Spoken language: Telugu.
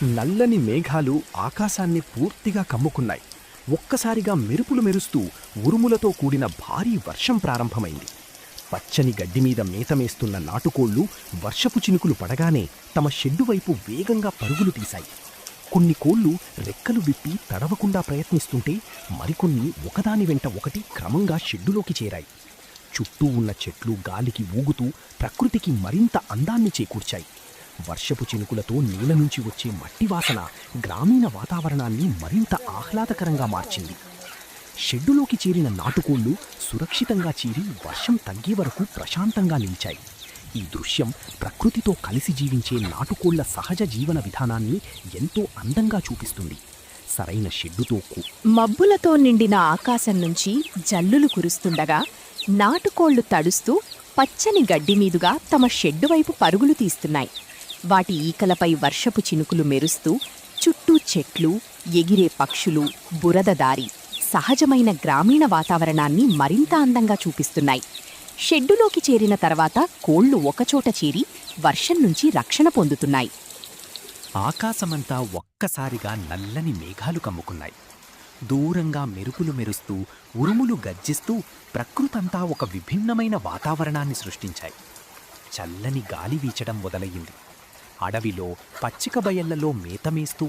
నల్లని మేఘాలు ఆకాశాన్ని పూర్తిగా కమ్ముకున్నాయి. ఒక్కసారిగా మెరుపులు మెరుస్తూ ఉరుములతో కూడిన భారీ వర్షం ప్రారంభమైంది. పచ్చని గడ్డిమీద మేతమేస్తున్న నాటుకోళ్లు వర్షపు చినుకులు పడగానే తమ షెడ్డు వైపు వేగంగా పరుగులు తీశాయి. కొన్ని కోళ్లు రెక్కలు విప్పి తడవకుండా ప్రయత్నిస్తుంటే మరికొన్ని ఒకదాని వెంట ఒకటి క్రమంగా షెడ్డులోకి చేరాయి. చుట్టూ ఉన్న చెట్లు గాలికి ఊగుతూ ప్రకృతికి మరింత అందాన్ని చేకూర్చాయి. వర్షపు చినుకులతో నేల నుంచి వచ్చే మట్టి వాసన గ్రామీణ వాతావరణాన్ని మరింత ఆహ్లాదకరంగా మార్చింది. షెడ్డులోకి చేరిన నాటుకోళ్లు సురక్షితంగా చేరి వర్షం తగ్గే వరకు ప్రశాంతంగా నిలిచాయి. ఈ దృశ్యం ప్రకృతితో కలిసి జీవించే నాటుకోళ్ల సహజ జీవన విధానాన్ని ఎంతో అందంగా చూపిస్తుంది. సరైన షెడ్డుతో మబ్బులతో నిండిన ఆకాశం నుంచి జల్లులు కురుస్తుండగా నాటుకోళ్లు తడుస్తూ పచ్చని గడ్డిమీదుగా తమ షెడ్డు వైపు పరుగులు తీస్తున్నాయి. వాటి ఈకలపై వర్షపు చినుకులు మెరుస్తూ చుట్టూ చెట్లు, ఎగిరే పక్షులు, బురద దారి సహజమైన గ్రామీణ వాతావరణాన్ని మరింత అందంగా చూపిస్తున్నాయి. షెడ్డులోకి చేరిన తర్వాత కోళ్లు ఒకచోట చేరి వర్షం నుంచి రక్షణ పొందుతున్నాయి. ఆకాశమంతా ఒక్కసారిగా నల్లని మేఘాలు కమ్ముకున్నాయి. దూరంగా మెరుపులు మెరుస్తూ ఉరుములు గర్జిస్తూ ప్రకృతంతా ఒక విభిన్నమైన వాతావరణాన్ని సృష్టించాయి. చల్లని గాలి వీచడం మొదలయ్యింది. అడవిలో పచ్చిక బయళ్లలో మేతమేస్తూ